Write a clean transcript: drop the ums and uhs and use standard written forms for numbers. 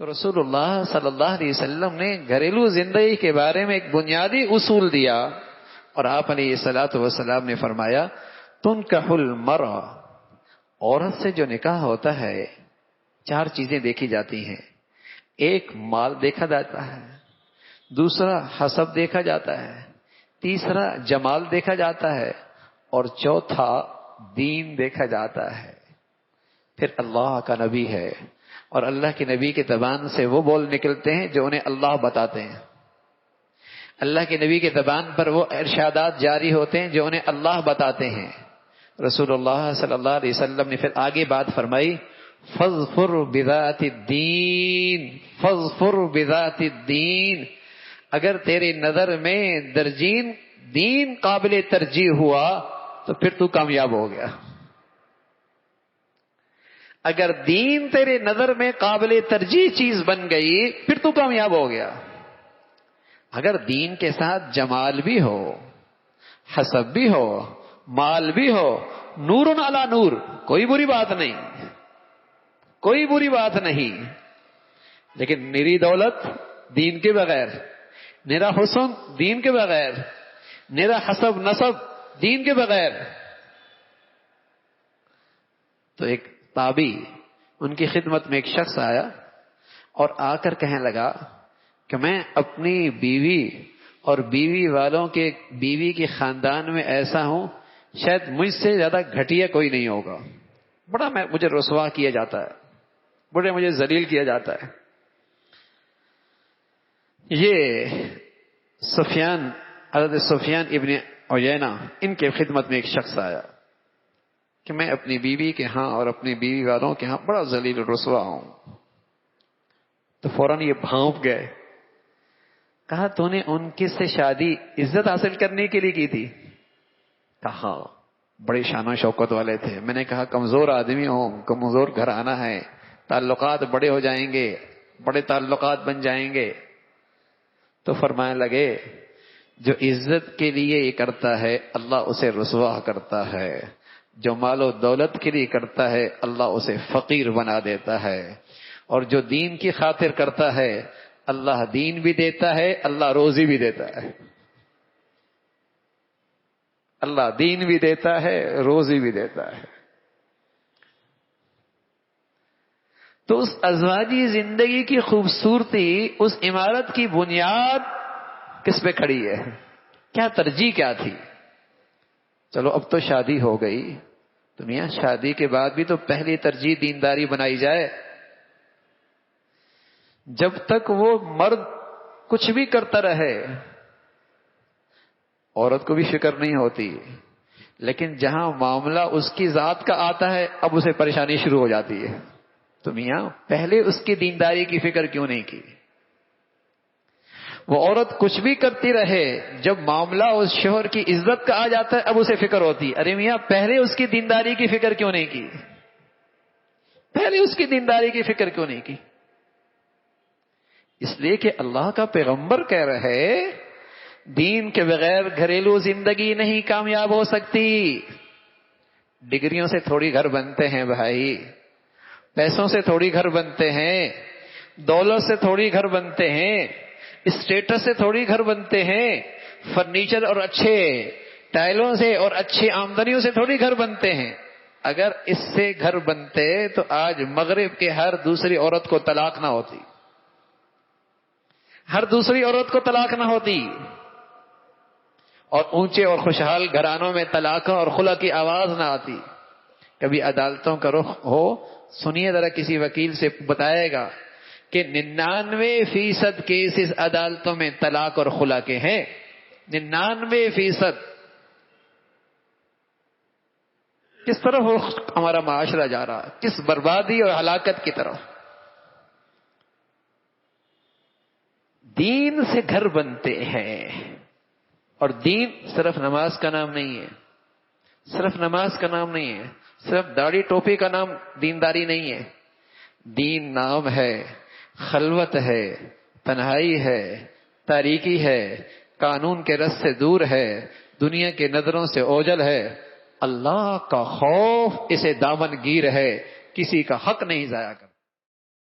تو رسول اللہ صلی اللہ علیہ وسلم نے گھریلو زندگی کے بارے میں ایک بنیادی اصول دیا، اور آپ علیہ الصلوۃ والسلام نے فرمایا تنکح المرأة، عورت سے جو نکاح ہوتا ہے 4 چیزیں دیکھی جاتی ہیں۔ ایک، مال دیکھا جاتا ہے، دوسرا حسب دیکھا جاتا ہے، تیسرا جمال دیکھا جاتا ہے، اور چوتھا دین دیکھا جاتا ہے۔ پھر اللہ کا نبی ہے، اور اللہ کے نبی کی زبان سے وہ بول نکلتے ہیں جو انہیں اللہ بتاتے ہیں، اللہ کے نبی کی زبان پر وہ ارشادات جاری ہوتے ہیں جو انہیں اللہ بتاتے ہیں۔ رسول اللہ صلی اللہ علیہ وسلم نے پھر آگے بات فرمائی فاظفر بذات الدین، فاظفر بذات الدین، اگر تیرے نظر میں درجین دین قابل ترجیح ہوا تو پھر تو کامیاب ہو گیا۔ اگر دین تیرے نظر میں قابل ترجیح چیز بن گئی پھر تو کامیاب ہو گیا۔ اگر دین کے ساتھ جمال بھی ہو، حسب بھی ہو، مال بھی ہو، نور علی نور، کوئی بری بات نہیں، کوئی بری بات نہیں، لیکن نری دولت دین کے بغیر، نرا حسن دین کے بغیر، نرا حسب نسب دین کے بغیر۔ تو ایک تابعی، ان کی خدمت میں ایک شخص آیا اور آ کر کہنے لگا کہ میں اپنی بیوی اور بیوی والوں کے بیوی کے خاندان میں ایسا ہوں شاید مجھ سے زیادہ گھٹیا کوئی نہیں ہوگا، بڑا مجھے رسوا کیا جاتا ہے، بڑے مجھے ذلیل کیا جاتا ہے۔ یہ حضرت سفیان ابن عیینہ، ان کے خدمت میں ایک شخص آیا کہ میں اپنی بیوی کے ہاں اور اپنی بیوی والوں کے ہاں بڑا ذلیل و رسوا ہوں۔ تو فوراً یہ بھونک گئے، کہا تو نے ان کی سے شادی عزت حاصل کرنے کے لیے کی تھی؟ کہا بڑے شان و شوکت والے تھے۔ میں نے کہا کمزور آدمی ہوں، کمزور گھرانہ ہے، تعلقات بڑے ہو جائیں گے، بڑے تعلقات بن جائیں گے۔ تو فرمانے لگے جو عزت کے لیے یہ کرتا ہے اللہ اسے رسوا کرتا ہے، جو مال و دولت کے لیے کرتا ہے اللہ اسے فقیر بنا دیتا ہے، اور جو دین کی خاطر کرتا ہے اللہ دین بھی دیتا ہے، اللہ روزی بھی دیتا ہے، اللہ دین بھی دیتا ہے، روزی بھی دیتا ہے۔ تو اس ازواجی زندگی کی خوبصورتی، اس عمارت کی بنیاد کس پہ کھڑی ہے؟ کیا ترجیح کیا تھی؟ چلو اب تو شادی ہو گئی، تو میاں شادی کے بعد بھی تو پہلی ترجیح دینداری بنائی جائے۔ جب تک وہ مرد کچھ بھی کرتا رہے عورت کو بھی فکر نہیں ہوتی، لیکن جہاں معاملہ اس کی ذات کا آتا ہے اب اسے پریشانی شروع ہو جاتی ہے۔ تو میاں پہلے اس کی دینداری کی فکر کیوں نہیں کی؟ وہ عورت کچھ بھی کرتی رہے، جب معاملہ اس شوہر کی عزت کا آ جاتا ہے اب اسے فکر ہوتی، ارے میاں پہلے اس کی دینداری کی فکر کیوں نہیں کی؟ پہلے اس کی دینداری کی فکر کیوں نہیں کی؟ اس لیے کہ اللہ کا پیغمبر کہہ رہے دین کے بغیر گھریلو زندگی نہیں کامیاب ہو سکتی۔ ڈگریوں سے تھوڑی گھر بنتے ہیں بھائی، پیسوں سے تھوڑی گھر بنتے ہیں، دولت سے تھوڑی گھر بنتے ہیں، اسٹیٹس سے تھوڑی گھر بنتے ہیں، فرنیچر اور اچھے ٹائلوں سے اور اچھی آمدنیوں سے تھوڑی گھر بنتے ہیں۔ اگر اس سے گھر بنتے تو آج مغرب کے ہر دوسری عورت کو طلاق نہ ہوتی، ہر دوسری عورت کو طلاق نہ ہوتی، اور اونچے اور خوشحال گھرانوں میں طلاق اور خلا کی آواز نہ آتی۔ کبھی عدالتوں کا رخ ہو، سنیے ذرا کسی وکیل سے بتائے گا کہ 99% کیسز عدالتوں میں طلاق اور خلا کے ہیں، 99%۔ کس طرف ہمارا معاشرہ جا رہا، کس بربادی اور ہلاکت کی طرف۔ دین سے گھر بنتے ہیں، اور دین صرف نماز کا نام نہیں ہے، صرف نماز کا نام نہیں ہے، صرف داڑھی ٹوپی کا نام دینداری نہیں ہے۔ دین نام ہے، خلوت ہے، تنہائی ہے، تاریکی ہے، قانون کے رس سے دور ہے، دنیا کے نظروں سے اوجھل ہے، اللہ کا خوف اسے دامن گیر ہے، کسی کا حق نہیں ضائع کرتا۔